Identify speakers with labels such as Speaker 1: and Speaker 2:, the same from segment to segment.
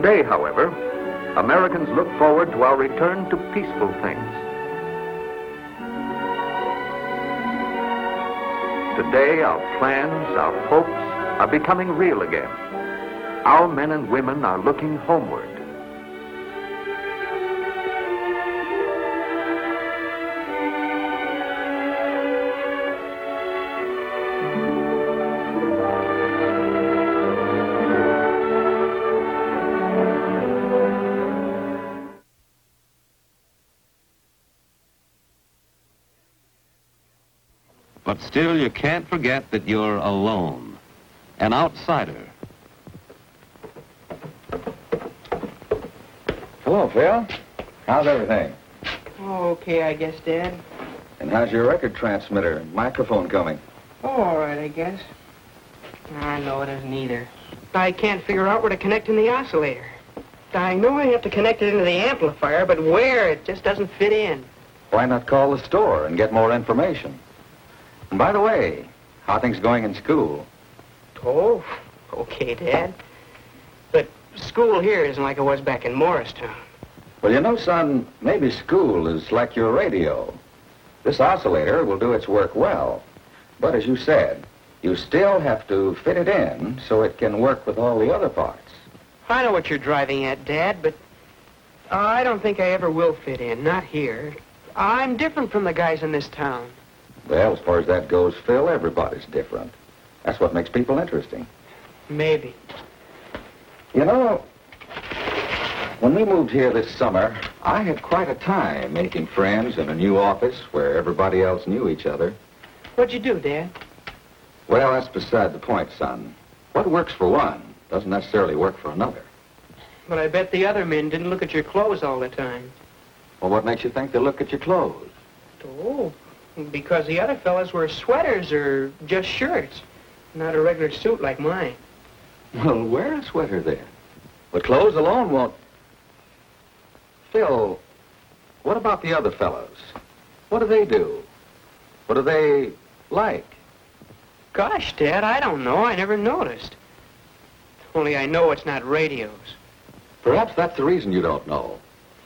Speaker 1: Today, however, Americans look forward to our return to peaceful things. Today, our plans, our hopes are becoming real again. Our men and women are looking homeward.
Speaker 2: But still, you can't forget that you're alone, an outsider.
Speaker 3: Hello, Phil. How's everything?
Speaker 4: Oh, okay, I guess, Dad.
Speaker 3: And how's your record transmitter and microphone coming?
Speaker 4: Oh, all right, I guess. I know it isn't either. I can't figure out where to connect in the oscillator. I know I have to connect it into the amplifier, but where? It just doesn't fit in.
Speaker 3: Why not call the store and get more information? And by the way, how are things going in school?
Speaker 4: Oh, okay, Dad. But school here isn't like it was back in Morristown.
Speaker 3: Well, you know, son, maybe school is like your radio. This oscillator will do its work well. But as you said, you still have to fit it in so it can work with all the other parts.
Speaker 4: I know what you're driving at, Dad, but I don't think I ever will fit in, not here. I'm different from the guys in this town.
Speaker 3: Well, as far as that goes, Phil, everybody's different. That's what makes people interesting.
Speaker 4: Maybe.
Speaker 3: You know, when we moved here this summer, I had quite a time making friends in a new office where everybody else knew each other.
Speaker 4: What'd you do, Dad?
Speaker 3: Well, that's beside the point, son. What works for one doesn't necessarily work for another.
Speaker 4: But I bet the other men didn't look at your clothes all the time.
Speaker 3: Well, what makes you think they look at your clothes?
Speaker 4: Oh, because the other fellas wear sweaters or just shirts, not a regular suit like mine.
Speaker 3: Well, wear a sweater then. But clothes alone won't... Phil, what about the other fellows? What do they do? What do they like?
Speaker 4: Gosh, Dad, I don't know. I never noticed. Only I know it's not radios.
Speaker 3: Perhaps that's the reason you don't know.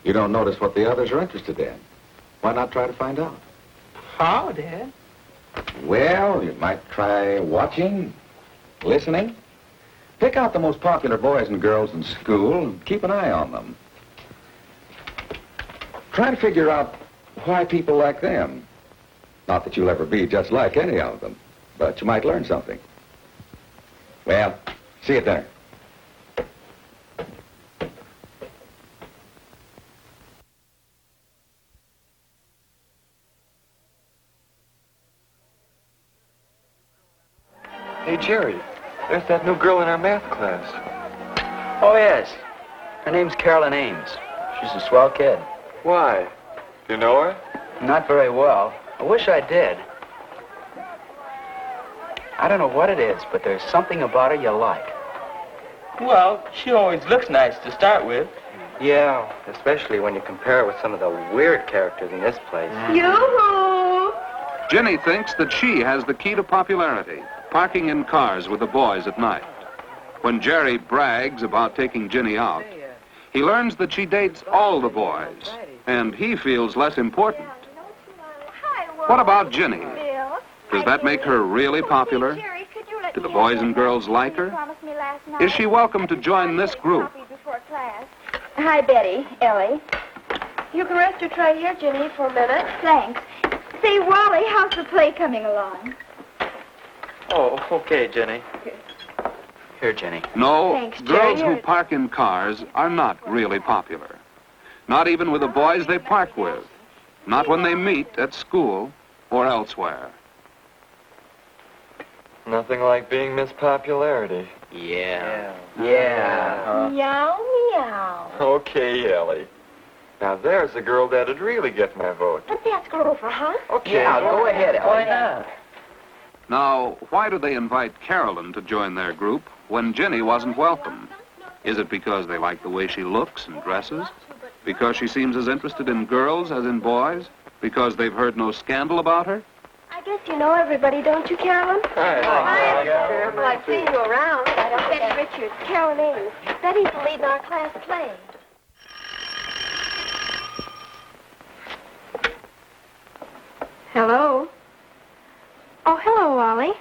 Speaker 3: You don't notice what the others are interested in. Why not try to find out?
Speaker 4: How, Dad?
Speaker 3: Well, you might try watching, listening. Pick out the most popular boys and girls in school and keep an eye on them. Try to figure out why people like them. Not that you'll ever be just like any of them, but you might learn something. Well, see you at dinner.
Speaker 5: Hey, Jerry, there's that new girl in our math class.
Speaker 6: Oh, yes. Her name's Carolyn Ames. She's a swell kid.
Speaker 5: Why? You know her?
Speaker 6: Not very well. I wish I did. I don't know what it is, but there's something about her you like.
Speaker 7: Well, she always looks nice to start with.
Speaker 6: Yeah, especially when you compare her with some of the weird characters in this place.
Speaker 8: Yoo-hoo!
Speaker 1: Ginny thinks that she has the key to popularity, parking in cars with the boys at night. When Jerry brags about taking Ginny out, he learns that she dates all the boys, and he feels less important. What about Ginny? Does that make her really popular? Do the boys and girls like her? Is she welcome to join this group?
Speaker 8: Hi, Betty, Ellie. You can rest your tray here, Ginny, for a minute. Thanks. Say, Wally, how's the play coming along?
Speaker 6: Oh, okay, Jenny. Here, Jenny.
Speaker 1: No,
Speaker 8: Thanks,
Speaker 1: girls
Speaker 8: Jerry.
Speaker 1: who park in cars are not really popular. Not even with the boys they park with. Not when they meet at school or elsewhere.
Speaker 5: Nothing like being Miss Popularity.
Speaker 6: Yeah.
Speaker 8: Meow, meow.
Speaker 5: Okay, Ellie. Now there's a girl that'd really get my vote.
Speaker 8: But that's go over, huh?
Speaker 5: Okay.
Speaker 6: Yeah, go ahead, Ellie.
Speaker 5: Why not?
Speaker 1: Now, why do they invite Carolyn to join their group when Ginny wasn't welcome? Is it because they like the way she looks and dresses? Because she seems as interested in girls as in boys? Because they've heard no scandal about her?
Speaker 8: I guess you know everybody, don't you, Carolyn?
Speaker 5: Hi.
Speaker 8: Hi, well, I've seen you around. I don't Betty Richards, Carolyn Ames. Betty's the lead in our class play. Hello? Oh, hello, Wally.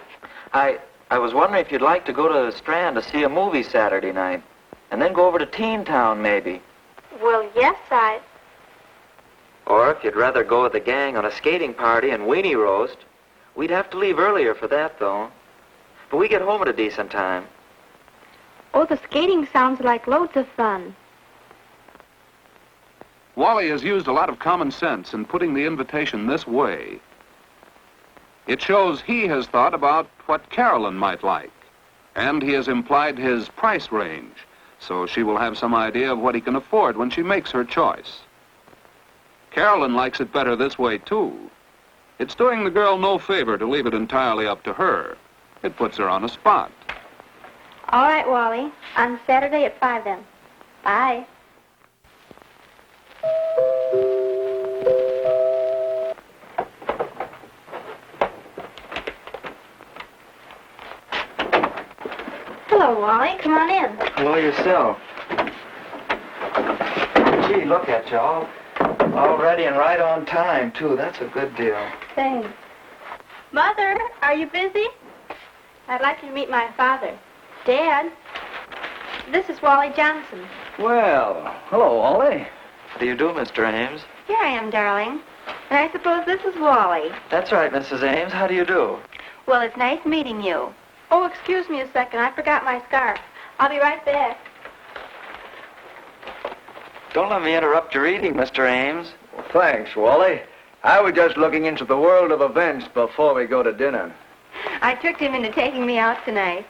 Speaker 6: I was wondering if you'd like to go to the Strand to see a movie Saturday night, and then go over to Teen Town, maybe.
Speaker 8: Well, yes,
Speaker 6: Or if you'd rather go with the gang on a skating party and weenie roast. We'd have to leave earlier for that, though. But we get home at a decent time.
Speaker 8: Oh, the skating sounds like loads of fun.
Speaker 1: Wally has used a lot of common sense in putting the invitation this way. It shows he has thought about what Carolyn might like, and he has implied his price range, so she will have some idea of what he can afford when she makes her choice. Carolyn likes it better this way, too. It's doing the girl no favor to leave it entirely up to her. It puts her on a spot.
Speaker 8: All right, Wally. On Saturday at 5 then. Bye. Hello, Wally. Come on in.
Speaker 6: Hello yourself. Gee, look at you all ready and right on time, too. That's a good deal.
Speaker 8: Thanks. Mother, are you busy? I'd like you to meet my father. Dad, this is Wally Johnson.
Speaker 6: Well, hello, Wally. How do you do, Mr. Ames?
Speaker 8: Here I am, darling. And I suppose this is Wally.
Speaker 6: That's right, Mrs. Ames. How do you do?
Speaker 8: Well, it's nice meeting you. Oh, excuse me a second. I forgot my scarf. I'll be right back.
Speaker 6: Don't let me interrupt your eating, Mr. Ames.
Speaker 9: Well, thanks, Wally. I was just looking into the world of events before we go to dinner.
Speaker 8: I tricked him into taking me out tonight.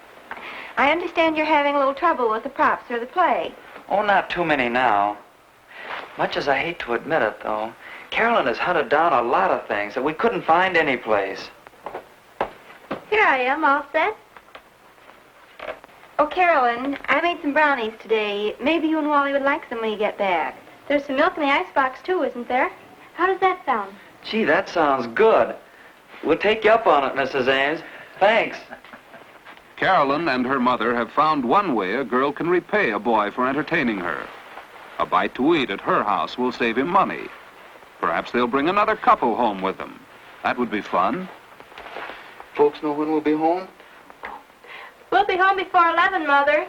Speaker 8: I understand you're having a little trouble with the props for the play.
Speaker 6: Oh, not too many now. Much as I hate to admit it, though, Carolyn has hunted down a lot of things that we couldn't find anyplace.
Speaker 8: Here I am, all set. Oh, Carolyn, I made some brownies today. Maybe you and Wally would like some when you get back. There's some milk in the icebox, too, isn't there? How does that sound?
Speaker 6: Gee, that sounds good. We'll take you up on it, Mrs. Ames. Thanks.
Speaker 1: Carolyn and her mother have found one way a girl can repay a boy for entertaining her. A bite to eat at her house will save him money. Perhaps they'll bring another couple home with them. That would be fun.
Speaker 9: Folks know when we'll be home?
Speaker 8: We'll be home before 11, Mother.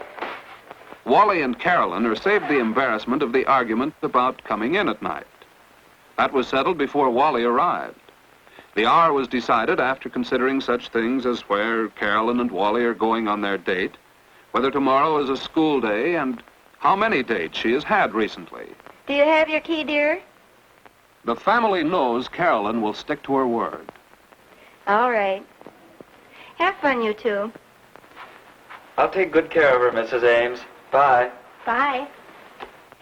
Speaker 1: Wally and Carolyn are saved the embarrassment of the argument about coming in at night. That was settled before Wally arrived. The hour was decided after considering such things as where Carolyn and Wally are going on their date, whether tomorrow is a school day, and how many dates she has had recently.
Speaker 8: Do you have your key, dear?
Speaker 1: The family knows Carolyn will stick to her word.
Speaker 8: All right. Have fun, you two.
Speaker 6: I'll take good care of her, Mrs. Ames. Bye.
Speaker 8: Bye.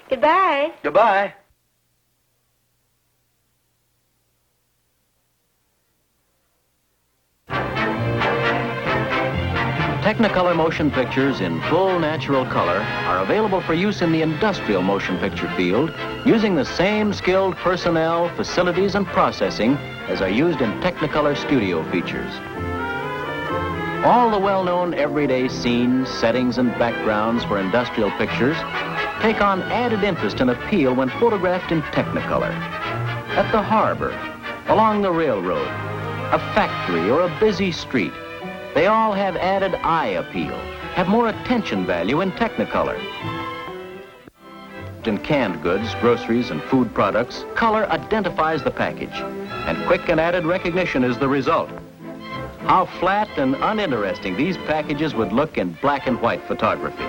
Speaker 8: Goodbye.
Speaker 9: Goodbye.
Speaker 10: Technicolor motion pictures in full natural color are available for use in the industrial motion picture field using the same skilled personnel, facilities, and processing as are used in Technicolor studio features. All the well-known everyday scenes, settings, and backgrounds for industrial pictures take on added interest and appeal when photographed in Technicolor. At the harbor, along the railroad, a factory, or a busy street, they all have added eye appeal, have more attention value in Technicolor. In canned goods, groceries, and food products, color identifies the package, and quick and added recognition is the result. How flat and uninteresting these packages would look in black and white photography.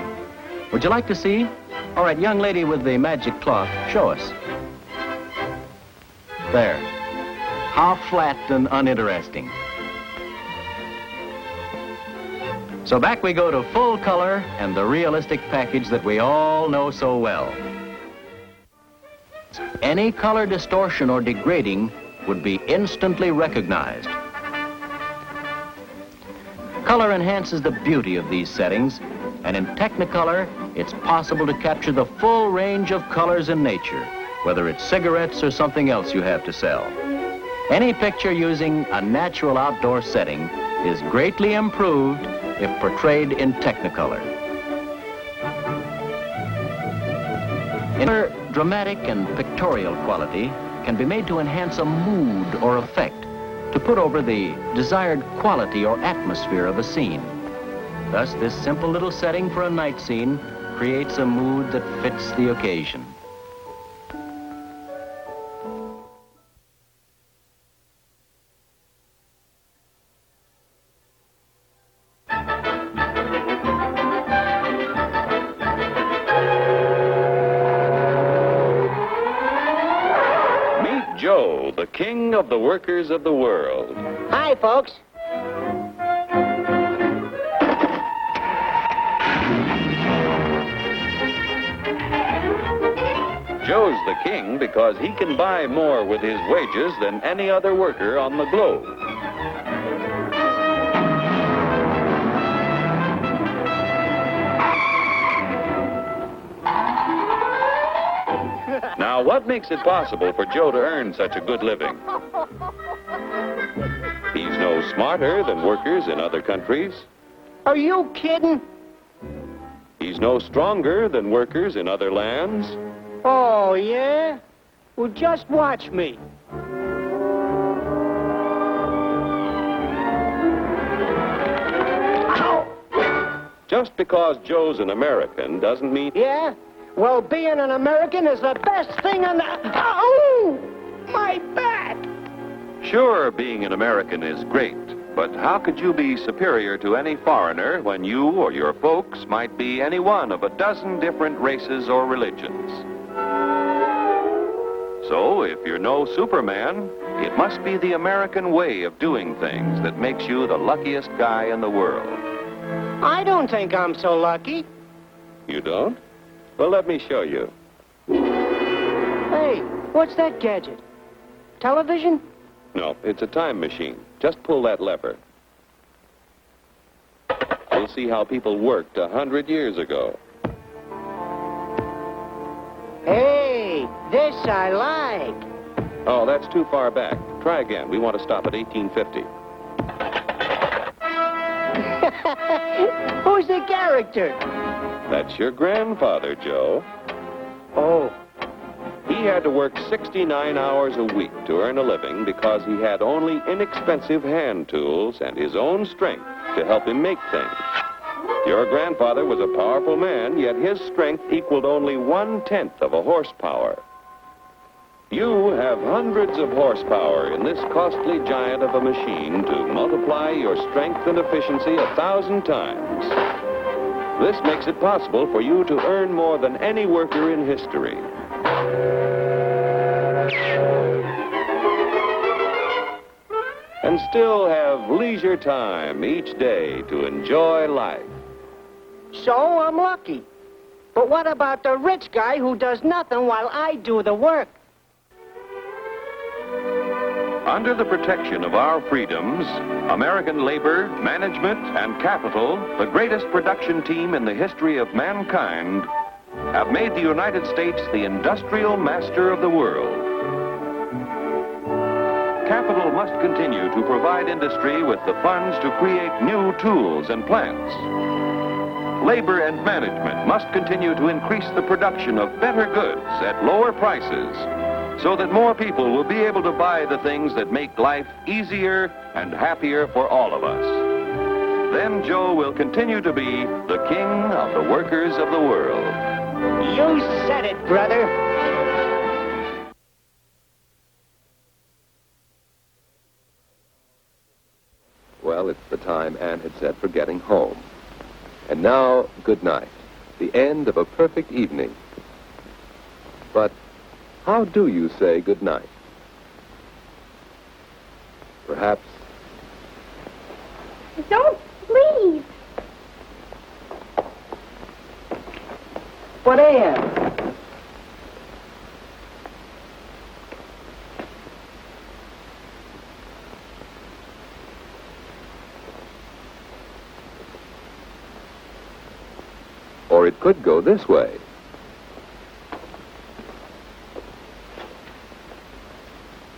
Speaker 10: Would you like to see? All right, young lady with the magic cloth, show us. There. How flat and uninteresting. So back we go to full color and the realistic package that we all know so well. Any color distortion or degrading would be instantly recognized. Color enhances the beauty of these settings, and in Technicolor, it's possible to capture the full range of colors in nature, whether it's cigarettes or something else you have to sell. Any picture using a natural outdoor setting is greatly improved if portrayed in Technicolor. Inner dramatic and pictorial quality can be made to enhance a mood or effect, to put over the desired quality or atmosphere of a scene. Thus, this simple little setting for a night scene creates a mood that fits the occasion.
Speaker 2: Meet Joe, the king of the workers of the world.
Speaker 4: Hi, folks.
Speaker 2: Joe's the king because he can buy more with his wages than any other worker on the globe. Now, what makes it possible for Joe to earn such a good living? He's no smarter than workers in other countries.
Speaker 4: Are you kidding?
Speaker 2: He's no stronger than workers in other lands.
Speaker 4: Oh, yeah? Well, just watch me.
Speaker 2: Just because Joe's an American doesn't mean...
Speaker 4: Yeah? Well, being an American is the best thing on the... Oh! My back!
Speaker 2: Sure, being an American is great, but how could you be superior to any foreigner when you or your folks might be any one of a dozen different races or religions? So, if you're no Superman, it must be the American way of doing things that makes you the luckiest guy in the world.
Speaker 4: I don't think I'm so lucky.
Speaker 2: You don't? Well, let me show you.
Speaker 4: Hey, what's that gadget? Television?
Speaker 2: No, it's a time machine. Just pull that lever. You'll see how people worked 100 years ago.
Speaker 4: Hey, this I like.
Speaker 2: Oh, that's too far back. Try again. We want to stop at 1850.
Speaker 4: Who's the character?
Speaker 2: That's your grandfather, Joe.
Speaker 4: Oh.
Speaker 2: He had to work 69 hours a week to earn a living because he had only inexpensive hand tools and his own strength to help him make things. Your grandfather was a powerful man, yet his strength equaled only 1/10 of a horsepower. You have hundreds of horsepower in this costly giant of a machine to multiply your strength and efficiency 1,000 times. This makes it possible for you to earn more than any worker in history. And still have leisure time each day to enjoy life.
Speaker 4: So I'm lucky. But what about the rich guy who does nothing while I do the work?
Speaker 2: Under the protection of our freedoms, American labor, management, and capital, the greatest production team in the history of mankind, have made the United States the industrial master of the world. Capital must continue to provide industry with the funds to create new tools and plants. Labor and management must continue to increase the production of better goods at lower prices, so that more people will be able to buy the things that make life easier and happier for all of us. Then Joe will continue to be the king of the workers of the world.
Speaker 4: You said it, brother.
Speaker 11: Well, it's the time Anne had set for getting home. And now, good night. The end of a perfect evening. But how do you say good night? Perhaps...
Speaker 8: Don't leave.
Speaker 4: But Anne.
Speaker 11: Or it could go this way.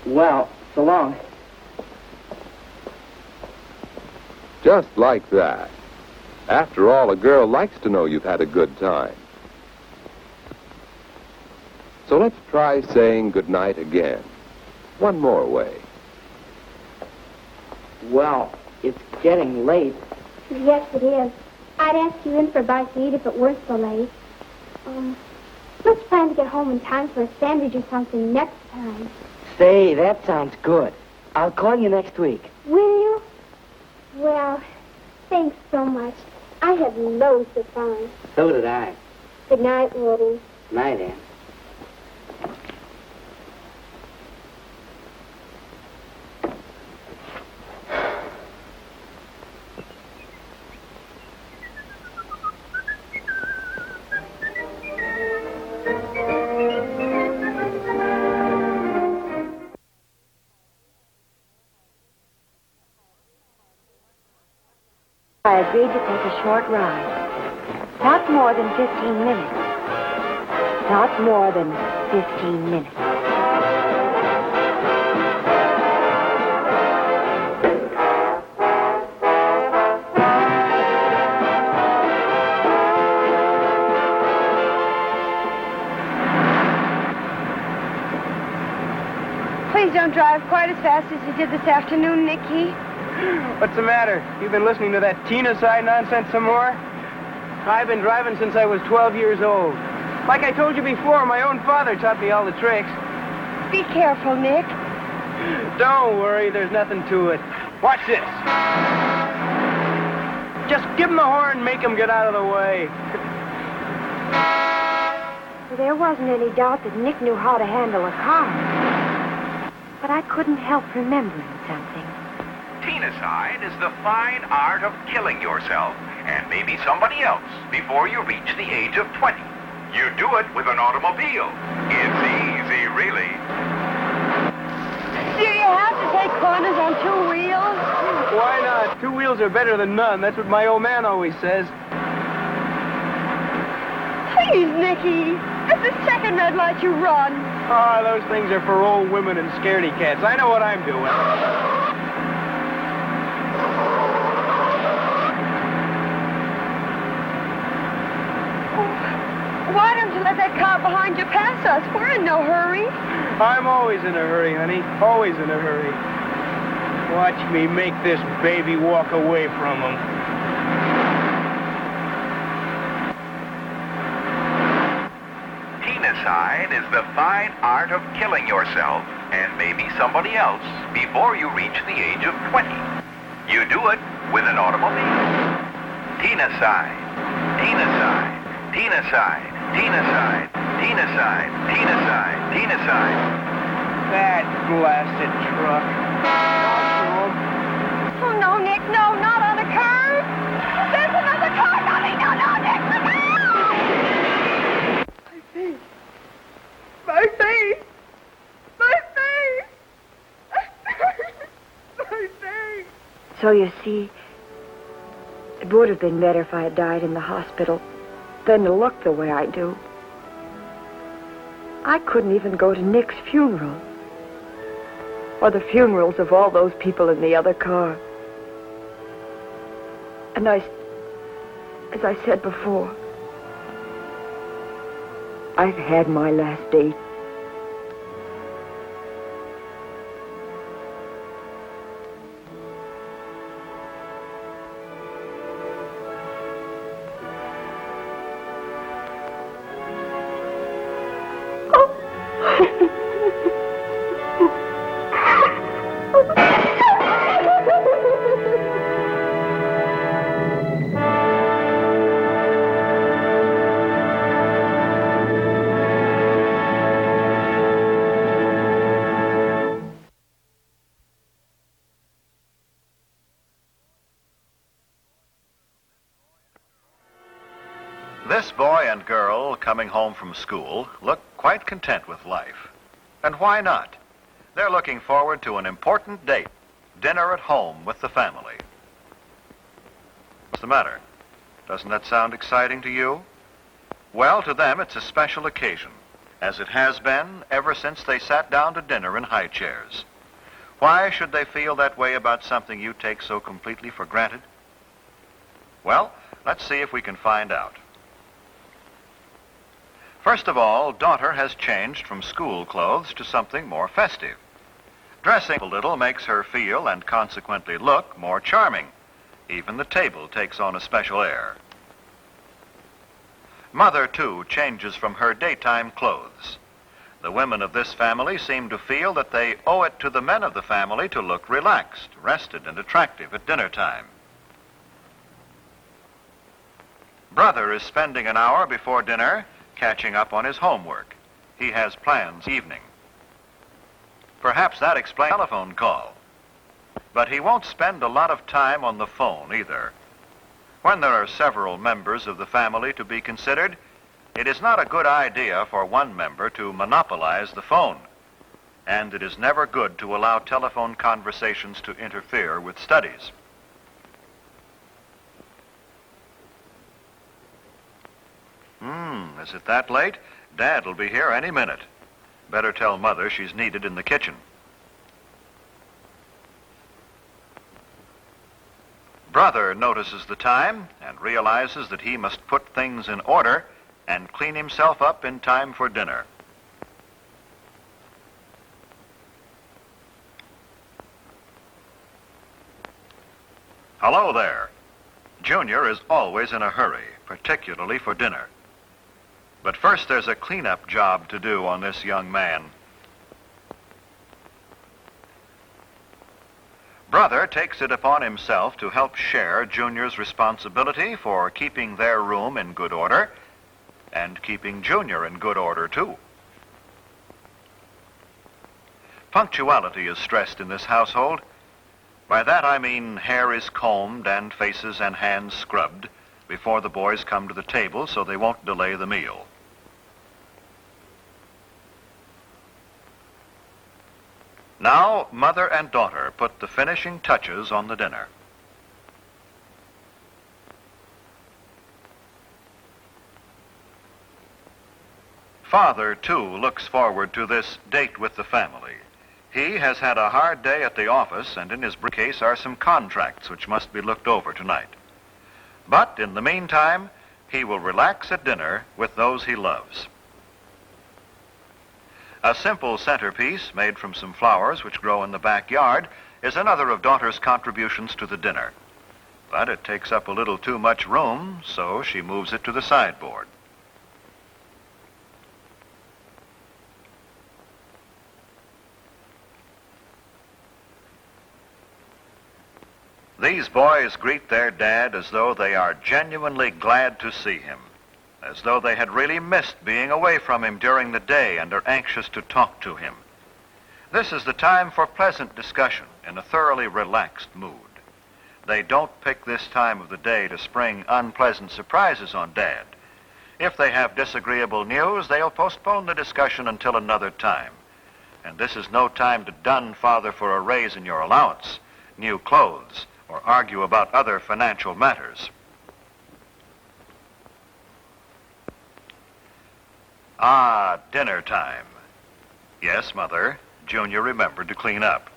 Speaker 4: Well, So long.
Speaker 11: Just like that. After all, a girl likes to know you've had a good time. So let's try saying goodnight again. One more way.
Speaker 4: Well, it's getting late.
Speaker 8: Yes, it is. I'd ask you in for a bite to eat if it weren't so late. Let's plan to get home in time for a sandwich or something next time.
Speaker 4: Say, that sounds good. I'll call you next week.
Speaker 8: Will you? Well, thanks so much. I had loads of fun.
Speaker 4: So did I.
Speaker 8: Good night, Woody.
Speaker 4: Night, Ann.
Speaker 8: I agreed to take a short ride. Not more than 15 minutes. Not more than 15 minutes. Please don't drive quite as fast as you did this afternoon, Nicky.
Speaker 4: What's the matter? You've been listening to that Tina side nonsense some more? I've been driving since I was 12 years old. Like I told you before, my own father taught me all the tricks.
Speaker 8: Be careful, Nick.
Speaker 4: Don't worry, there's nothing to it. Watch this. Just give him the horn and make him get out of the way.
Speaker 8: There wasn't any doubt that Nick knew how to handle a car. But I couldn't help remembering something.
Speaker 12: Tenacide is the fine art of killing yourself and maybe somebody else before you reach the age of 20. You do it with an automobile. It's easy, really.
Speaker 8: Do you have to take corners on two wheels?
Speaker 4: Why not? Two wheels are better than none. That's what my old man always says.
Speaker 8: Please, Nicky. It's the second red light you run.
Speaker 4: Ah, those things are for old women and scaredy cats. I know what I'm doing.
Speaker 8: Why don't you let that car behind you pass us? We're in no hurry.
Speaker 4: I'm always in a hurry, honey. Always in a hurry. Watch me make this baby walk away from him.
Speaker 12: Tenacide is the fine art of killing yourself and maybe somebody else before you reach the age of 20. You do it with an automobile. Tenacide. Tenacide. Tenacide. Tenacide. Tenacide. Tenacide. Tenacide.
Speaker 4: That blasted truck.
Speaker 8: Oh, no, Nick, no, not on the curb. There's another car coming. No, no, Nick, look out! My face. My face. My face. My face. So you see, it would have been better if I had died in the hospital than to look the way I do. I couldn't even go to Nick's funeral. Or the funerals of all those people in the other car. And as I said before, I've had my last date.
Speaker 12: This boy and girl coming home from school look quite content with life. And why not? They're looking forward to an important date, dinner at home with the family. What's the matter? Doesn't that sound exciting to you? Well, to them it's a special occasion, as it has been ever since they sat down to dinner in high chairs.
Speaker 13: Why should they feel that way about something you take so completely for granted? Well, let's see if we can find out. First of all, daughter has changed from school clothes to something more festive. Dressing a little makes her feel and consequently look more charming. Even the table takes on a special air. Mother, too, changes from her daytime clothes. The women of this family seem to feel that they owe it to the men of the family to look relaxed, rested, and attractive at dinner time. Brother is spending an hour before dinner catching up on his homework. He has plans this evening. Perhaps that explains the telephone call. But he won't spend a lot of time on the phone either. When there are several members of the family to be considered, it is not a good idea for one member to monopolize the phone. And it is never good to allow telephone conversations to interfere with studies. Is it that late? Dad will be here any minute. Better tell Mother she's needed in the kitchen. Brother notices the time and realizes that he must put things in order and clean himself up in time for dinner. Hello there. Junior is always in a hurry, particularly for dinner. But first there's a cleanup job to do on this young man. Brother takes it upon himself to help share Junior's responsibility for keeping their room in good order and keeping Junior in good order, too. Punctuality is stressed in this household. By that I mean hair is combed and faces and hands scrubbed before the boys come to the table so they won't delay the meal. Now, mother and daughter put the finishing touches on the dinner. Father, too, looks forward to this date with the family. He has had a hard day at the office, and in his briefcase are some contracts which must be looked over tonight. But in the meantime, he will relax at dinner with those he loves. A simple centerpiece made from some flowers which grow in the backyard is another of daughter's contributions to the dinner. But it takes up a little too much room, so she moves it to the sideboard. These boys greet their dad as though they are genuinely glad to see him, as though they had really missed being away from him during the day and are anxious to talk to him. This is the time for pleasant discussion in a thoroughly relaxed mood. They don't pick this time of the day to spring unpleasant surprises on Dad. If they have disagreeable news, they'll postpone the discussion until another time. And this is no time to dun Father for a raise in your allowance, new clothes, or argue about other financial matters. Ah, dinner time. Yes, Mother, Junior remembered to clean up.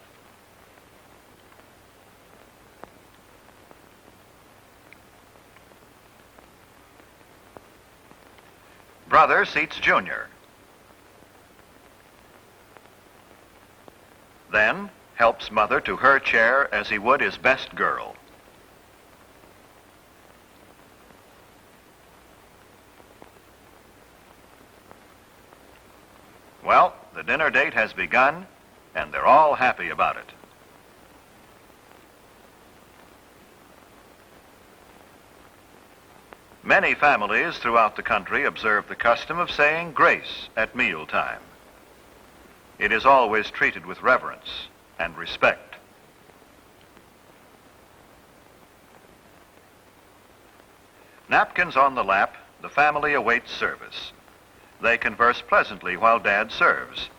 Speaker 13: Brother seats Junior. Then helps Mother to her chair as he would his best girl. Well, the dinner date has begun, and they're all happy about it. Many families throughout the country observe the custom of saying grace at mealtime. It is always treated with reverence and respect. Napkins on the lap, the family awaits service. They converse pleasantly while Dad serves.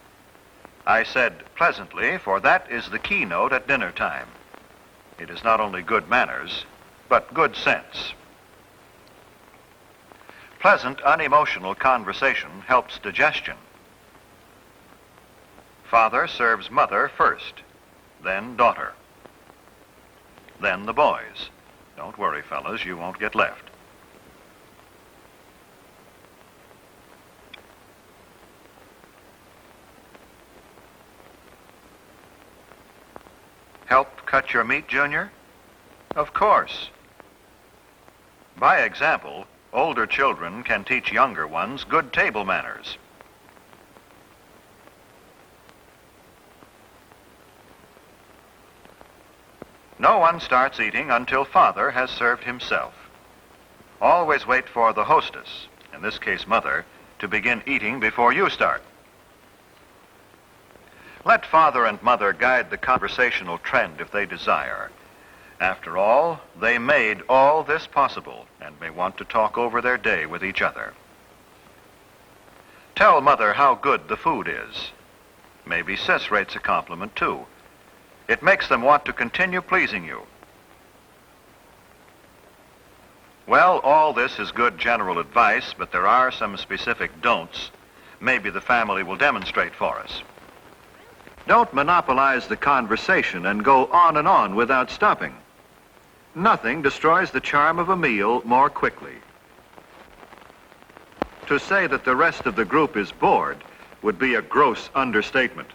Speaker 13: I said pleasantly, for that is the keynote at dinner time. It is not only good manners, but good sense. Pleasant, unemotional conversation helps digestion. Father serves Mother first. then daughter, then the boys. Don't worry, fellas, you won't get left. Help cut your meat, Junior? Of course. By example, older children can teach younger ones good table manners. No one starts eating until Father has served himself. Always wait for the hostess, in this case Mother, to begin eating before you start. Let Father and Mother guide the conversational trend if they desire. After all, they made all this possible and may want to talk over their day with each other. Tell Mother how good the food is. Maybe Sis rates a compliment too. It makes them want to continue pleasing you. Well, all this is good general advice, but there are some specific don'ts. Maybe the family will demonstrate for us. Don't monopolize the conversation and go on and on without stopping. Nothing destroys the charm of a meal more quickly. To say that the rest of the group is bored would be a gross understatement.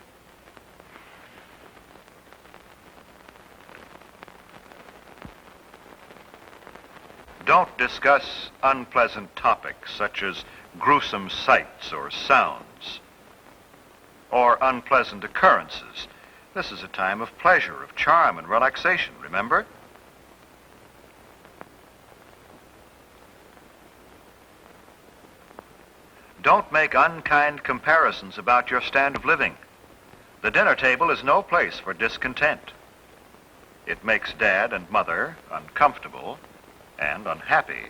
Speaker 13: Don't discuss unpleasant topics such as gruesome sights or sounds, or unpleasant occurrences. This is a time of pleasure, of charm and relaxation, remember? Don't make unkind comparisons about your standard of living. The dinner table is no place for discontent. It makes Dad and Mother uncomfortable and unhappy.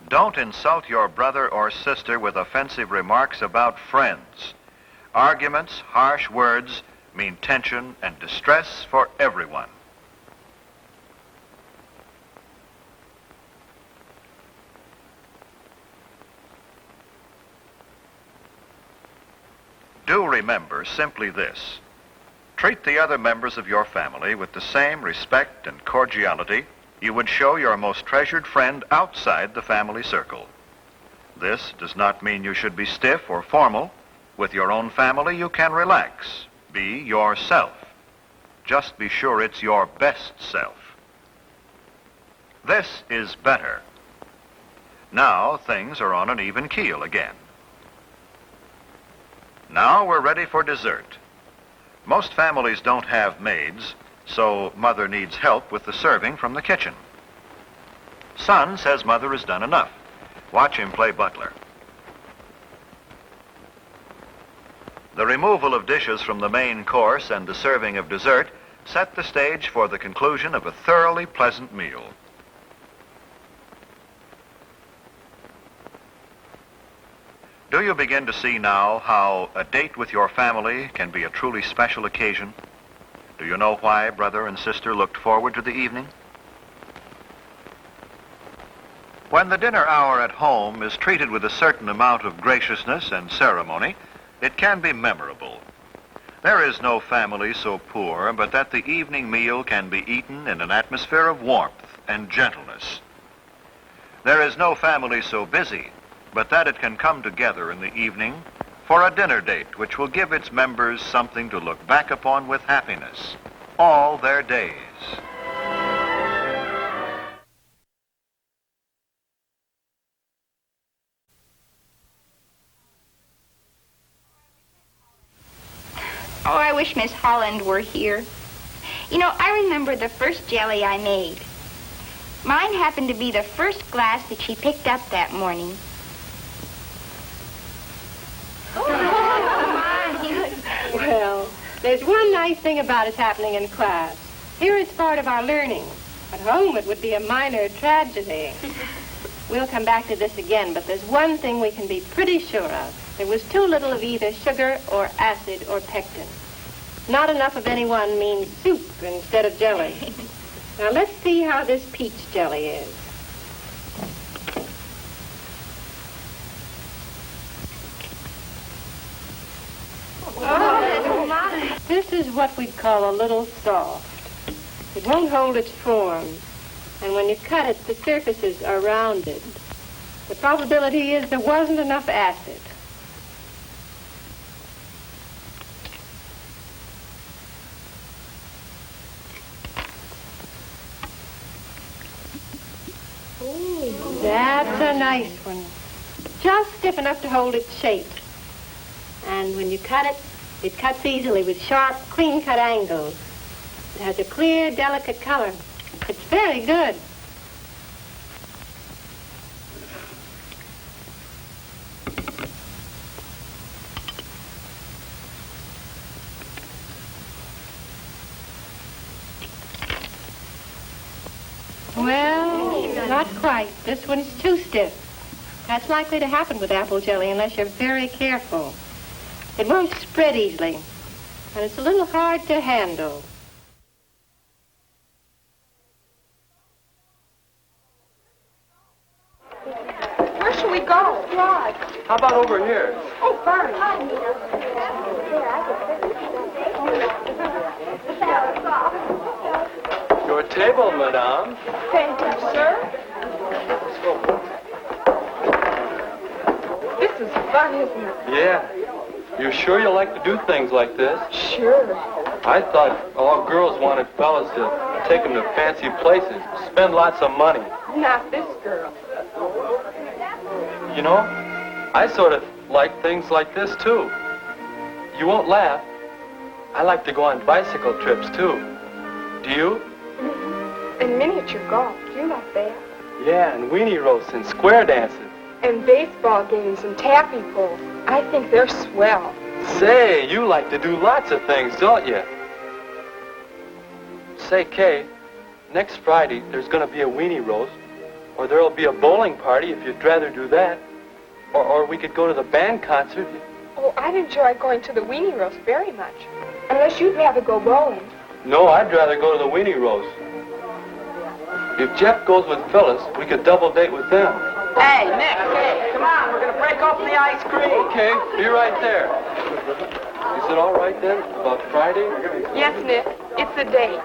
Speaker 13: Don't insult your brother or sister with offensive remarks about friends. Arguments, harsh words mean tension and distress for everyone. Do remember simply this. Treat the other members of your family with the same respect and cordiality you would show your most treasured friend outside the family circle. This does not mean you should be stiff or formal. With your own family, you can relax. Be yourself. Just be sure it's your best self. This is better. Now things are on an even keel again. Now we're ready for dessert. Most families don't have maids, so Mother needs help with the serving from the kitchen. Son says Mother has done enough. Watch him play butler. The removal of dishes from the main course and the serving of dessert set the stage for the conclusion of a thoroughly pleasant meal. Do you begin to see now how a date with your family can be a truly special occasion? Do you know why brother and sister looked forward to the evening? When the dinner hour at home is treated with a certain amount of graciousness and ceremony, it can be memorable. There is no family so poor but that the evening meal can be eaten in an atmosphere of warmth and gentleness. There is no family so busy but that it can come together in the evening for a dinner date which will give its members something to look back upon with happiness all their days.
Speaker 14: Oh, I wish Miss Holland were here. You know, I remember the first jelly I made. Mine happened to be the first glass that she picked up that morning.
Speaker 15: Well, there's one nice thing about it happening in class. Here it's part of our learning. At home it would be a minor tragedy. We'll come back to this again, but there's one thing we can be pretty sure of. There was too little of either sugar or acid or pectin. Not enough of any one means soup instead of jelly. Now let's see how this peach jelly is. This is what we'd call a little soft. It won't hold its form, and when you cut it, the surfaces are rounded. The probability is there wasn't enough acid. That's a nice one. Just stiff enough to hold its shape. And when you cut it, it cuts easily with sharp, clean-cut angles. It has a clear, delicate color. It's very good. Well, not quite. This one's too stiff. That's likely to happen with apple jelly unless you're very careful. It won't spread easily, and it's a little hard to handle.
Speaker 8: Where should we go?
Speaker 5: How about over here?
Speaker 8: Oh, Barney.
Speaker 5: Your table, madame.
Speaker 8: Thank you, sir. This is fun, isn't it?
Speaker 5: Yeah. You're sure you like to do things like this?
Speaker 8: Sure.
Speaker 5: I thought all girls wanted fellas to take them to fancy places, spend lots of money.
Speaker 8: Not this girl.
Speaker 5: You know, I sort of like things like this, too. You won't laugh. I like to go on bicycle trips, too. Do you?
Speaker 8: And miniature golf. Do you like that?
Speaker 5: Yeah, and weenie roasts and square dances.
Speaker 8: And baseball games and taffy pulls. I think they're swell.
Speaker 5: Say, you like to do lots of things, don't you? Say, Kay, next Friday there's going to be a weenie roast, or there'll be a bowling party if you'd rather do that, or we could go to the band concert.
Speaker 8: Oh, I'd enjoy going to the weenie roast very much. Unless you'd rather go bowling.
Speaker 5: No, I'd rather go to the weenie roast. If Jeff goes with Phyllis, we could double date with them.
Speaker 4: Hey, Nick, come on, we're going to break open the ice cream.
Speaker 5: Okay, be right there. Is it all right then, about Friday?
Speaker 8: Yes, Nick, it's a date.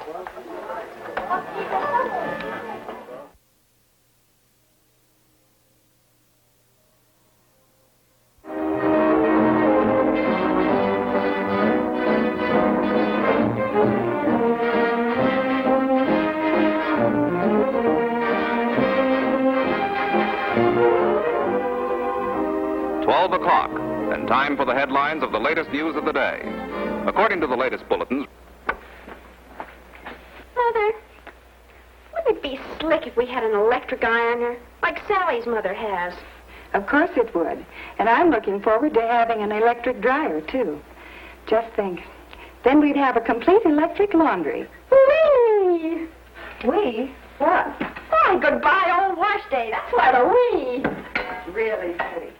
Speaker 1: 12 o'clock, and time for the headlines of the latest news of the day. According to the latest bulletins...
Speaker 16: Mother, wouldn't it be slick if we had an electric ironer, like Sally's mother has?
Speaker 17: Of course it would. And I'm looking forward to having an electric dryer, too. Just think. Then we'd have a complete electric laundry.
Speaker 16: Whee!
Speaker 17: We? What?
Speaker 16: Why, goodbye, old wash day. That's what a wee.
Speaker 17: Really pretty.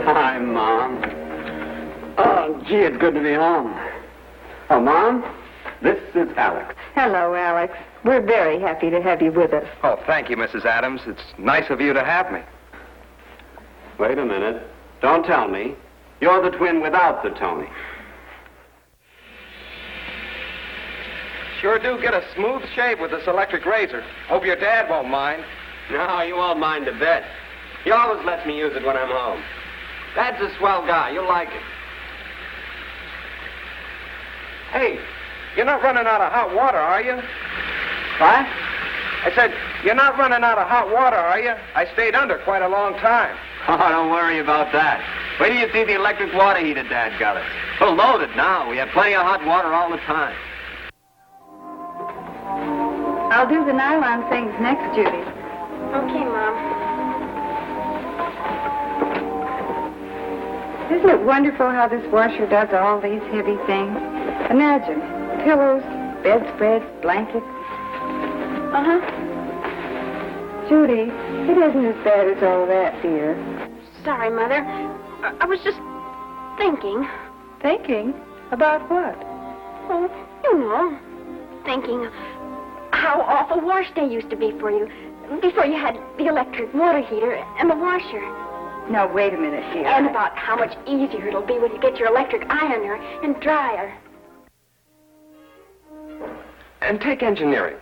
Speaker 18: Hi, Mom. Oh, gee, it's good to be home. Oh, Mom, this is Alex.
Speaker 17: Hello, Alex. We're very happy to have you with us.
Speaker 3: Oh, thank you, Mrs. Adams. It's nice of you to have me.
Speaker 18: Wait a minute. Don't tell me. You're the twin without the Tony.
Speaker 3: Sure do get a smooth shave with this electric razor. Hope your dad won't mind.
Speaker 18: No, you won't mind a bit. He always lets me use it when I'm home. Dad's a swell guy. You'll like it.
Speaker 3: Hey, you're not running out of hot water, are you?
Speaker 18: What?
Speaker 3: I said, you're not running out of hot water, are you? I stayed under quite a long time.
Speaker 18: Oh, don't worry about that. Wait till you see the electric water heater Dad got us. We'll load it now. We have plenty of hot water all the time.
Speaker 17: I'll do the nylon things next, Judy.
Speaker 16: Okay, Mom.
Speaker 17: Isn't it wonderful how this washer does all these heavy things? Imagine, pillows, bedspreads, blankets.
Speaker 16: Uh-huh.
Speaker 17: Judy, it isn't as bad as all that, dear.
Speaker 16: Sorry, Mother. I was just thinking.
Speaker 17: Thinking? About what?
Speaker 16: Oh, you know. Thinking how awful wash day used to be for you. before you had the electric water heater and the washer.
Speaker 17: Now, wait a minute, dear.
Speaker 16: And about how much easier it'll be when you get your electric ironer and dryer.
Speaker 19: And take engineering.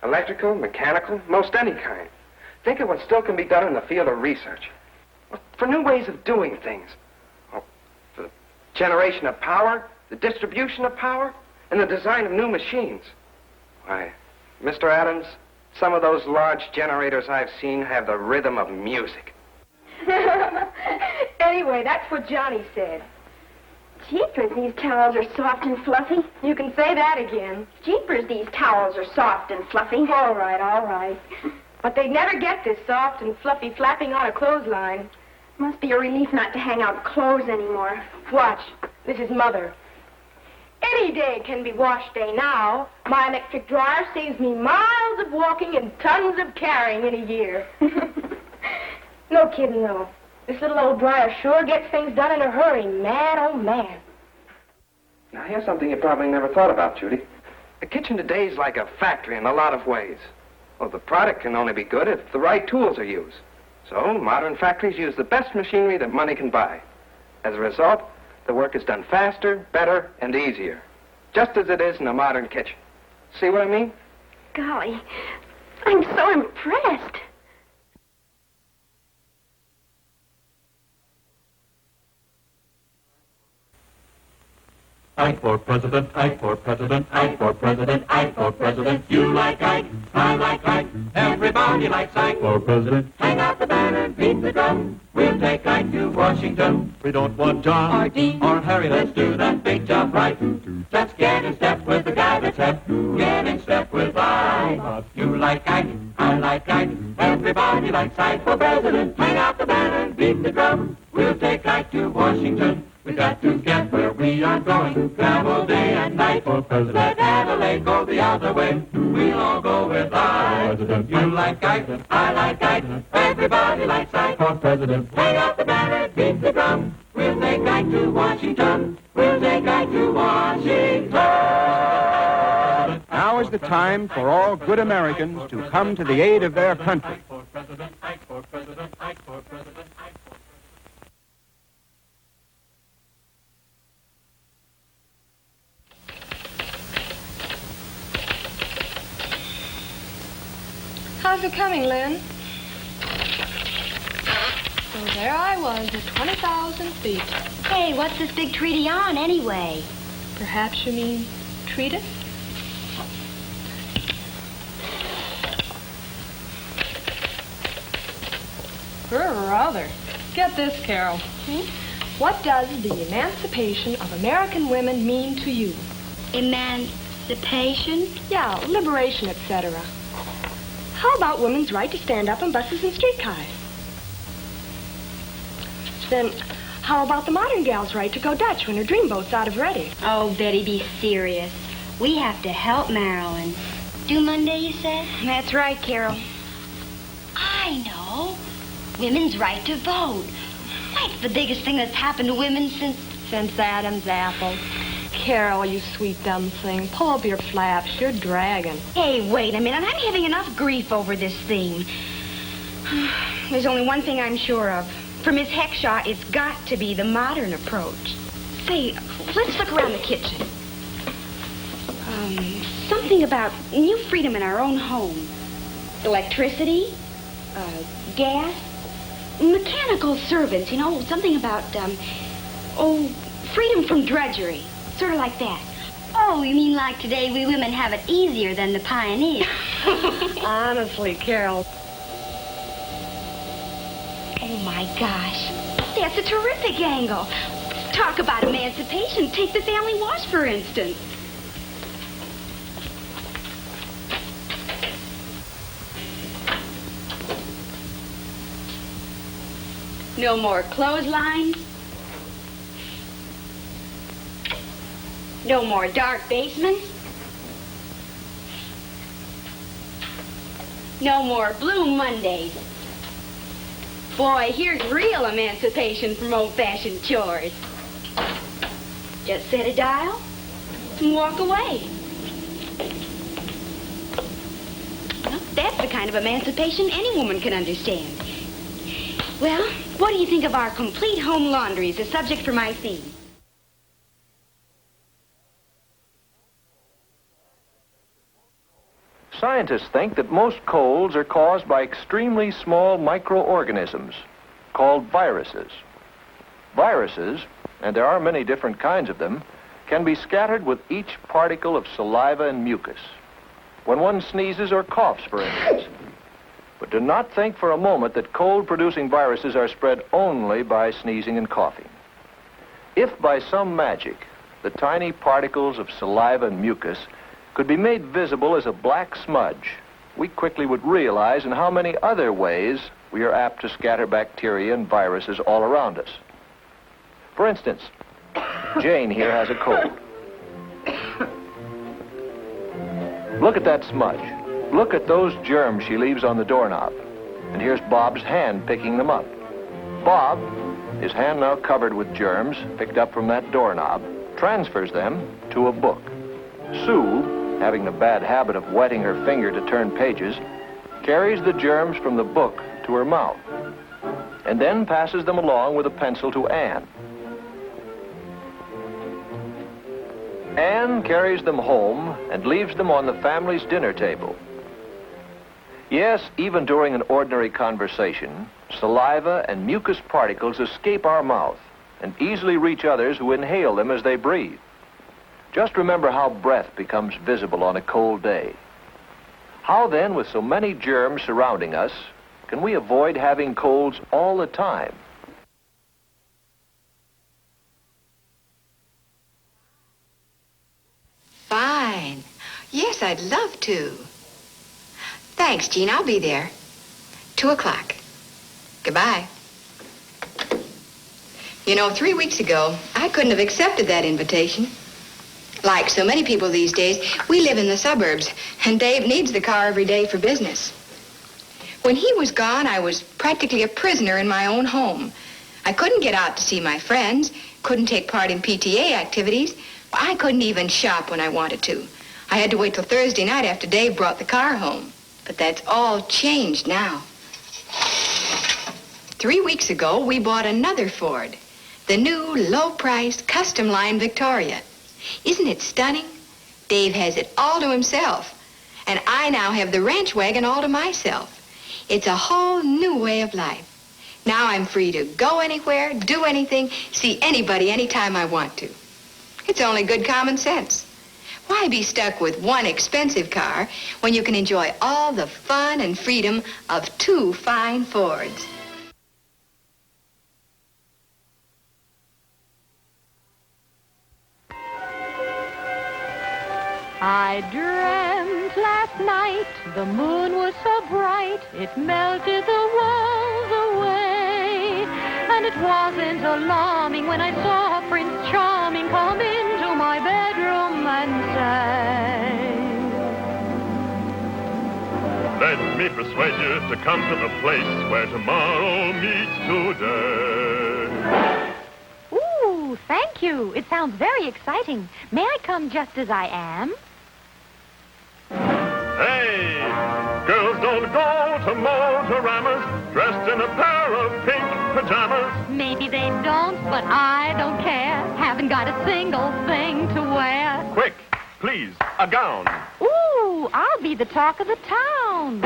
Speaker 19: Electrical, mechanical, most any kind. Think of what still can be done in the field of research. For new ways of doing things. For the generation of power, the distribution of power, and the design of new machines. Why, Mr. Adams, some of those large generators I've seen have the rhythm of music.
Speaker 15: Anyway, that's what Johnny said.
Speaker 16: Jeepers, these towels are soft and fluffy.
Speaker 15: You can say that again.
Speaker 16: Jeepers, these towels are soft and fluffy.
Speaker 15: All right, all right. But they'd never get this soft and fluffy flapping on a clothesline.
Speaker 16: Must be a relief not to hang out clothes anymore.
Speaker 15: Watch. This is Mother. Any day can be wash day now. My electric dryer saves me miles of walking and tons of carrying in a year. No kidding, though. This little old dryer sure gets things done in a hurry. Man, oh, man.
Speaker 19: Now, here's something you probably never thought about, Judy. The kitchen today is like a factory in a lot of ways. Well, the product can only be good if the right tools are used. So, modern factories use the best machinery that money can buy. As a result, the work is done faster, better, and easier. Just as it is in a modern kitchen. See what I mean?
Speaker 16: Golly, I'm so impressed.
Speaker 20: Ike for president, Ike for president, Ike for president, Ike for president. You like Ike, I like Ike, everybody likes Ike for president. Hang out the banner, beat the drum, we'll take Ike to Washington. We don't want John or Dean or Harry, let's do that big job right. Let's get in step with the guy that's hep, get in step with Ike. You like Ike, I like Ike, everybody likes Ike for president. Hang out the banner, beat the drum, we'll take Ike to Washington. We got to get where we are going, travel day and night for president. Let Adelaide go the other way, we'll all go with Ike. You like Ike, I like Ike, everybody likes Ike for president. Hang out the banner, beat the drum, we'll take Ike to Washington, we'll take Ike to Washington.
Speaker 21: Now is the time for all good Americans to come to the aid of their country.
Speaker 22: How's it coming, Lynn? So there I was at 20,000 feet.
Speaker 23: Hey, what's this big treaty on, anyway?
Speaker 22: Perhaps you mean treatise? Rather. Get this, Carol. What does the emancipation of American women mean to you?
Speaker 23: Emancipation?
Speaker 22: Yeah, liberation, etc. How about women's right to stand up on buses and streetcars? Then, how about the modern gal's right to go Dutch when her dreamboat's out of ready?
Speaker 23: Oh, Betty, be serious. We have to help Marilyn. Due Monday, you said? That's right, Carol. I know. Women's right to vote. Why, it's the biggest thing that's happened to women
Speaker 22: since Adam's apple. Carol, you sweet dumb thing. Pull up your flaps. You're dragging.
Speaker 23: Hey, wait a minute. I'm having enough grief over this thing. There's only one thing I'm sure of. For Miss Heckshaw, it's got to be the modern approach. Say, let's look around the kitchen. Something about new freedom in our own home. Electricity, gas, mechanical servants, you know, something about, freedom from drudgery. Sort of like that. Oh, you mean like today we women have it easier than the pioneers?
Speaker 22: Honestly, Carol.
Speaker 23: Oh, my gosh. That's a terrific angle. Talk about emancipation. Take the family wash, for instance. No more clotheslines. No more dark basements. No more Blue Mondays. Boy, here's real emancipation from old-fashioned chores. Just set a dial and walk away. Well, that's the kind kind of emancipation any woman can understand. Well, what do you think of our complete home laundry as a subject for my theme?
Speaker 10: Scientists think that most colds are caused by extremely small microorganisms called viruses. Viruses, and there are many different kinds of them, can be scattered with each particle of saliva and mucus when one sneezes or coughs, for instance. But do not think for a moment that cold-producing viruses are spread only by sneezing and coughing. If by some magic the tiny particles of saliva and mucus could be made visible as a black smudge, we quickly would realize in how many other ways we are apt to scatter bacteria and viruses all around us. For instance, Jane here has a cold. Look at that smudge. Look at those germs she leaves on the doorknob. And here's Bob's hand picking them up. Bob, his hand now covered with germs picked up from that doorknob, transfers them to a book. Sue, having the bad habit of wetting her finger to turn pages, carries the germs from the book to her mouth, and then passes them along with a pencil to Anne. Anne carries them home and leaves them on the family's dinner table. Yes, even during an ordinary conversation, saliva and mucus particles escape our mouth and easily reach others who inhale them as they breathe. Just remember how breath becomes visible on a cold day. How then, with so many germs surrounding us, can we avoid having colds all the time?
Speaker 6: Fine. Yes, I'd love to. Thanks, Jean. I'll be there. 2 o'clock. Goodbye. You know, 3 weeks ago, I couldn't have accepted that invitation. Like so many people these days, we live in the suburbs, and Dave needs the car every day for business. When he was gone, I was practically a prisoner in my own home. I couldn't get out to see my friends, couldn't take part in PTA activities. I couldn't even shop when I wanted to. I had to wait till Thursday night after Dave brought the car home. But that's all changed now. 3 weeks ago, we bought another Ford, the new low-priced custom-line Victoria. Isn't it stunning? Dave has it all to himself, and I now have the ranch wagon all to myself. It's a whole new way of life. Now I'm free to go anywhere, do anything, see anybody anytime I want to. It's only good common sense. Why be stuck with one expensive car when you can enjoy all the fun and freedom of 2 fine Fords?
Speaker 7: I dreamt last night the moon was so bright it melted the walls away. And it wasn't alarming when I saw Prince Charming come into my bedroom and say,
Speaker 9: let me persuade you to come to the place where tomorrow meets today.
Speaker 7: Ooh, thank you. It sounds very exciting. May I come just as I am?
Speaker 9: Hey, girls don't go to Motoramas dressed in a pair of pink pajamas.
Speaker 7: Maybe they don't, but I don't care. Haven't got a single thing to wear.
Speaker 9: Quick, please, a gown.
Speaker 7: Ooh, I'll be the talk of the town.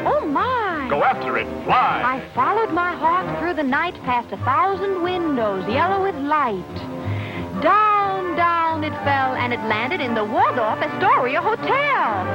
Speaker 7: Oh, my.
Speaker 9: Go after it, fly.
Speaker 7: I followed my heart through the night past 1,000 windows, yellow with light. Down, down it fell, and it landed in the Waldorf Astoria Hotel.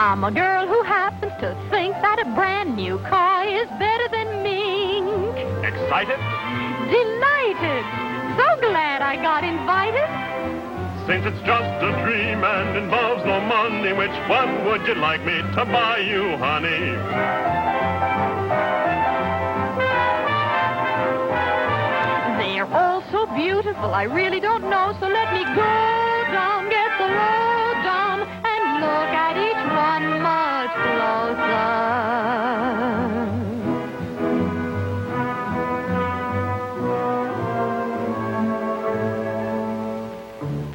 Speaker 7: I'm a girl who happens to think that a brand new car is better than mink.
Speaker 9: Excited?
Speaker 7: Delighted. So glad I got invited.
Speaker 9: Since it's just a dream and involves no money, which one would you like me to buy you, honey?
Speaker 7: They're all so beautiful, I really don't know. So let me go down, get the road down, and look at each one much closer.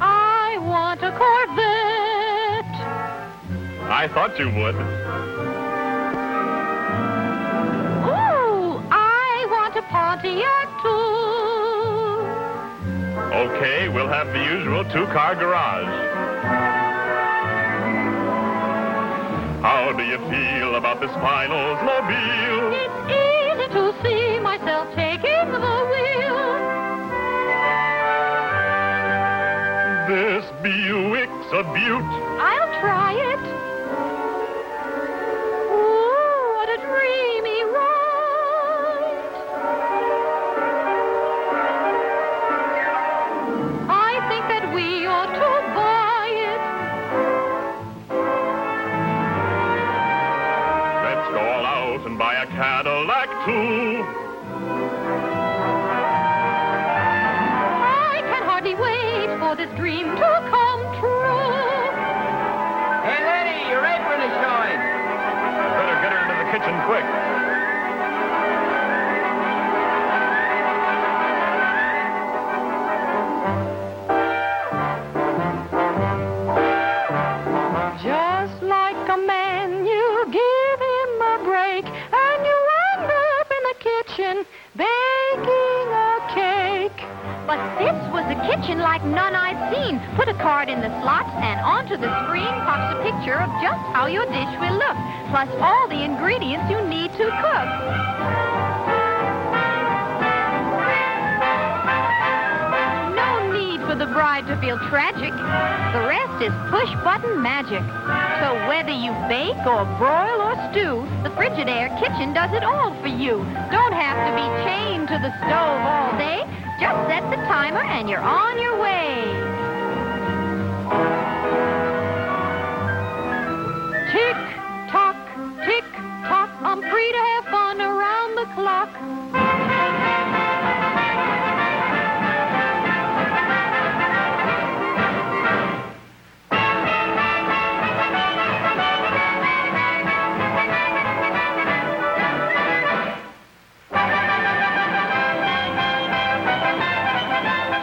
Speaker 7: I want a Corvette.
Speaker 9: I thought you would.
Speaker 7: Ooh, I want a Pontiac too.
Speaker 9: Okay, we'll have the usual two-car garage. How do you feel about this fine Oldsmobile?
Speaker 7: It's easy to see myself taking the wheel.
Speaker 9: This Buick's a beaut.
Speaker 7: I'll try it. Ooh, what a dreamy ride. I think that we ought to buy it.
Speaker 9: Let's go all out and buy a Cadillac, too.
Speaker 7: I can hardly wait for this dream to come true.
Speaker 2: Hey, Letty, your apron is showing.
Speaker 9: Better get her into the kitchen quick.
Speaker 7: Just like a man, you give him a break, and you end up in the kitchen baking a cake.
Speaker 23: But this was a kitchen like none I'd seen. Put a card in the slots, and onto the screen pops a picture of just how your dish will look, plus all the ingredients you need to cook. No need for the bride to feel tragic. The rest is push-button magic. So whether you bake or broil or stew, the Frigidaire kitchen does it all for you. Don't have to be chained to the stove all day. Just set the timer and you're on your way.
Speaker 7: Tick-tock, tick-tock, I'm free to have fun around the clock.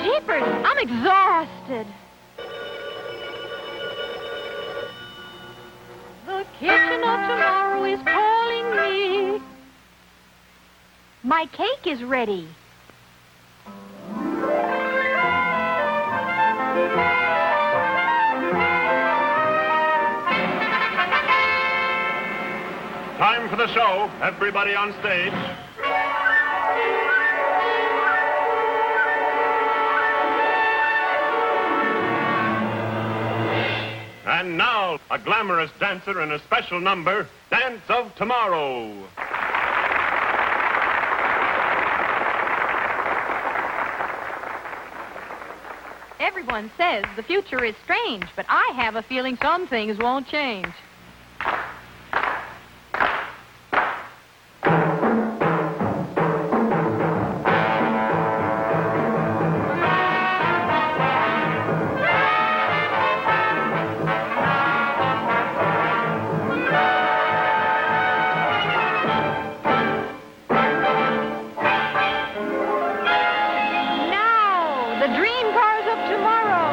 Speaker 7: Jeepers, I'm exhausted. The kitchen of tomorrow is calling me.
Speaker 23: My cake is ready.
Speaker 9: Time for the show. Everybody on stage. And now, a glamorous dancer in a special number, Dance of Tomorrow.
Speaker 7: Everyone says the future is strange, but I have a feeling some things won't change. Now, the dream cars of tomorrow.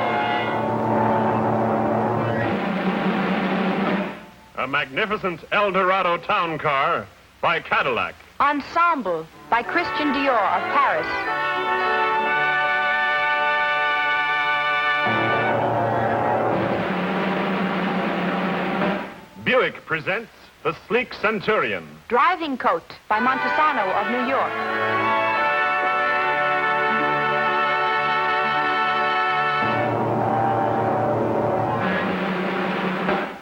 Speaker 9: A magnificent Eldorado town car by Cadillac.
Speaker 23: Ensemble by Christian Dior of Paris.
Speaker 9: Buick presents the sleek Centurion.
Speaker 23: Driving Coat by Montesano of New York.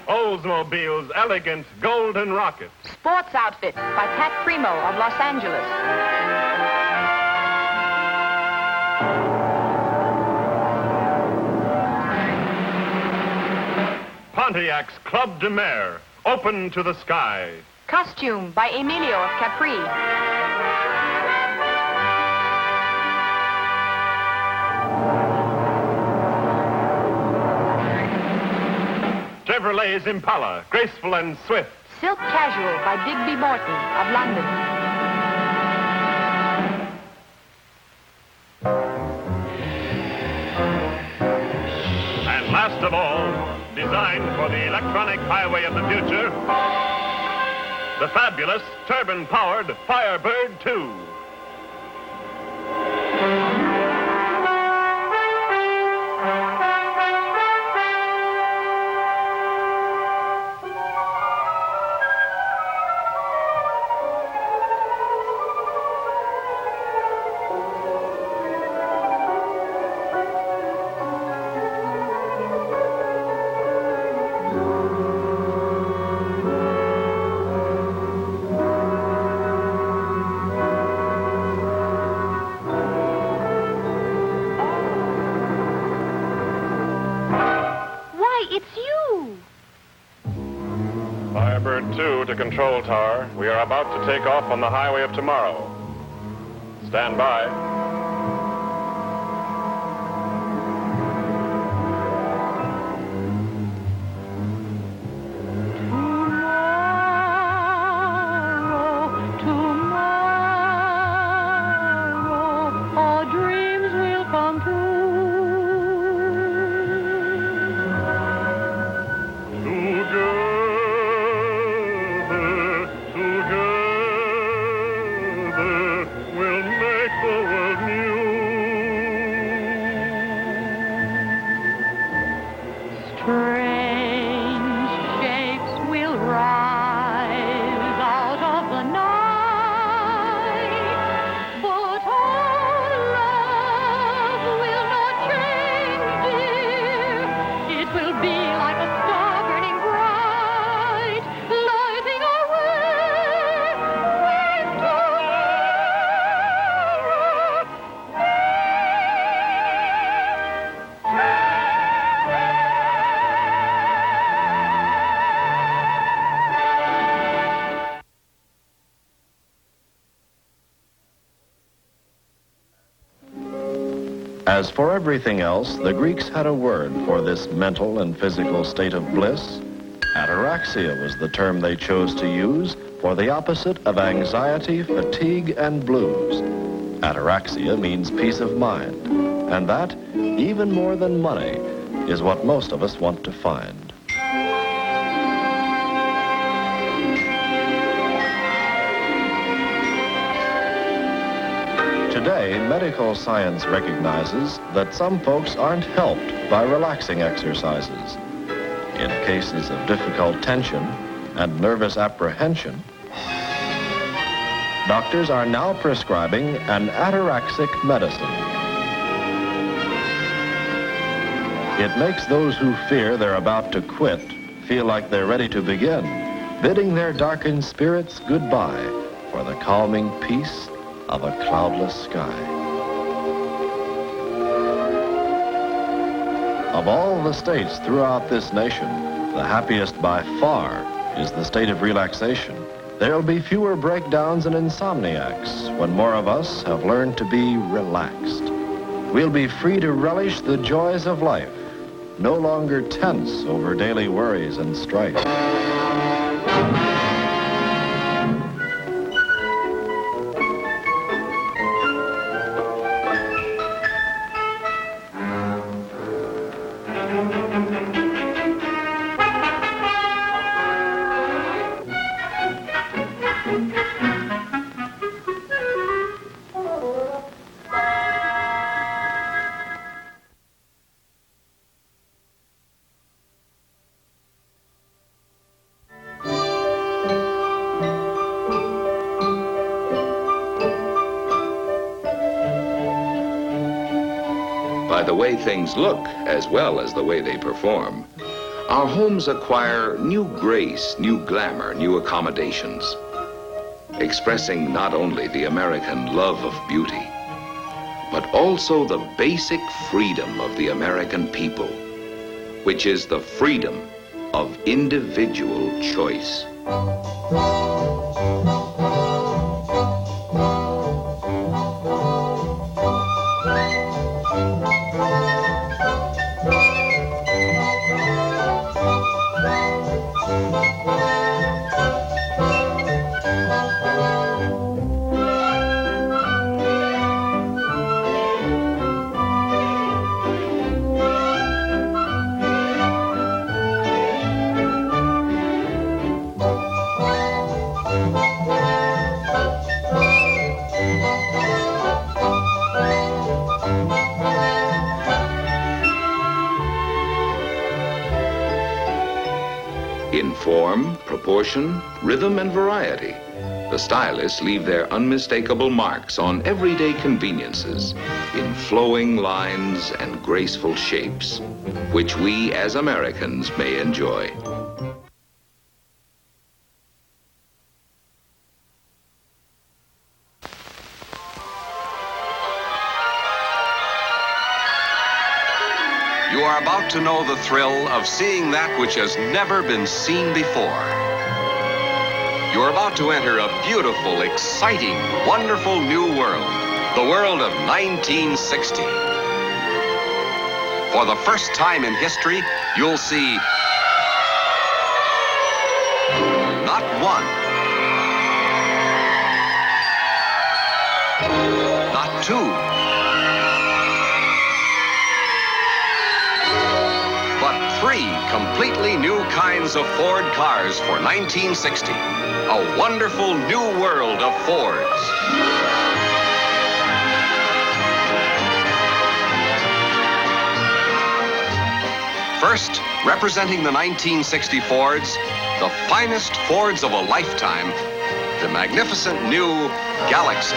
Speaker 9: Oldsmobile's elegant Golden Rocket.
Speaker 23: Sports Outfit by Pat Primo of Los Angeles.
Speaker 9: Pontiac's Club de Mer, open to the sky.
Speaker 23: Costume by Emilio of Capri.
Speaker 9: Chevrolet's Impala, graceful and swift.
Speaker 22: Silk Casual by Digby Morton of London.
Speaker 9: And last of all, designed for the electronic highway of the future, the fabulous turbine-powered Firebird 2. Firebird 2 to Control Tower. We are about to take off on the highway of tomorrow. Stand by.
Speaker 7: Our dreams will come
Speaker 9: Together we'll make the world new.
Speaker 7: Strange shapes will rise out of the night, but our love will not change, dear. It will be like a star burning bright, lighting our way with
Speaker 11: As for everything else, the Greeks had a word for this mental and physical state of bliss. Ataraxia was the term they chose to use for the opposite of anxiety, fatigue, and blues. Ataraxia means peace of mind, and that, even more than money, is what most of us want to find. Today, medical science recognizes that some folks aren't helped by relaxing exercises. In cases of difficult tension and nervous apprehension, doctors are now prescribing an ataraxic medicine. It makes those who fear they're about to quit feel like they're ready to begin, bidding their darkened spirits goodbye for the calming peace of a cloudless sky. Of all the states throughout this nation, the happiest by far is the state of relaxation. There'll be fewer breakdowns and insomniacs when more of us have learned to be relaxed. We'll be free to relish the joys of life, no longer tense over daily worries and strife.
Speaker 12: By the way things look as well as the way they perform, our homes acquire new grace, new glamour, new accommodations, expressing not only the American love of beauty, but also the basic freedom of the American people, which is the freedom of individual choice. In form, proportion, rhythm, and variety, the stylists leave their unmistakable marks on everyday conveniences in flowing lines and graceful shapes, which we as Americans may enjoy.
Speaker 4: You are about to know the thrill of seeing that which has never been seen before. You are about to enter a beautiful, exciting, wonderful new world, the world of 1960. For the first time in history, you'll see not one, not two, but three completely new kinds of Ford cars for 1960. A wonderful new world of Fords. First, representing the 1960 Fords, the finest Fords of a lifetime, the magnificent new Galaxy.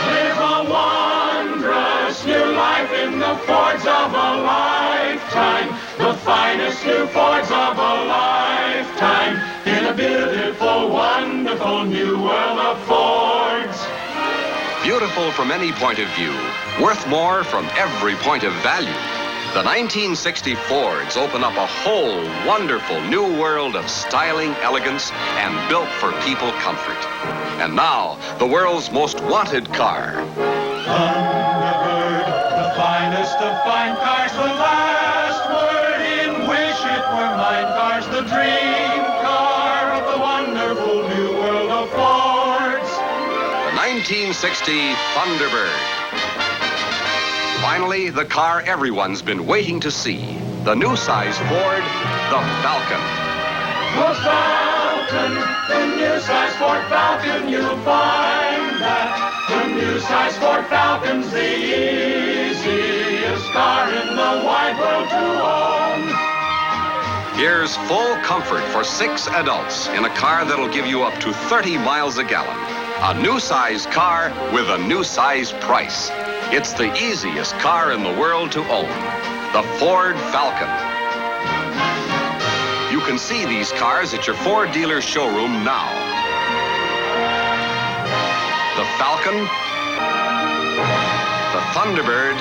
Speaker 20: Live a wondrous new life in the Fords of a lifetime. The finest new Fords of a lifetime. In a beautiful, wonderful new world of Fords.
Speaker 4: Beautiful from any point of view, worth more from every point of value. The 1960 Fords open up a whole wonderful new world of styling, elegance, and built for people comfort. And now, the world's most wanted car.
Speaker 20: Thunderbird, the finest of fine cars, the last word in Wish It Were Mine cars, the dream car of the wonderful new world of Fords.
Speaker 4: The 1960 Thunderbird. Finally, the car everyone's been waiting to see. The new size Ford, the Falcon.
Speaker 20: The Falcon, the new size Ford Falcon, you'll find that the new size Ford Falcon's the easiest car in the wide world to own.
Speaker 4: Here's full comfort for 6 adults in a car that'll give you up to 30 miles a gallon. A new size car with a new size price. It's the easiest car in the world to own. The Ford Falcon. You can see these cars at your Ford dealer showroom now. The Falcon, the Thunderbird,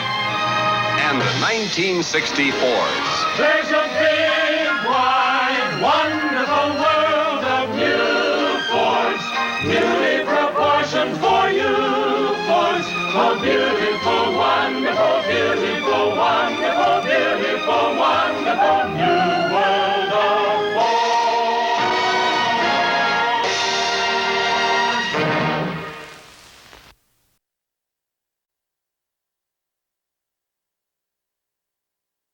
Speaker 4: and the 1960 Fords.
Speaker 20: There's a big, wide, wonderful world of new Fords, newly proportioned for you, Fords. Oh, beautiful, wonderful, beautiful, wonderful, beautiful, wonderful,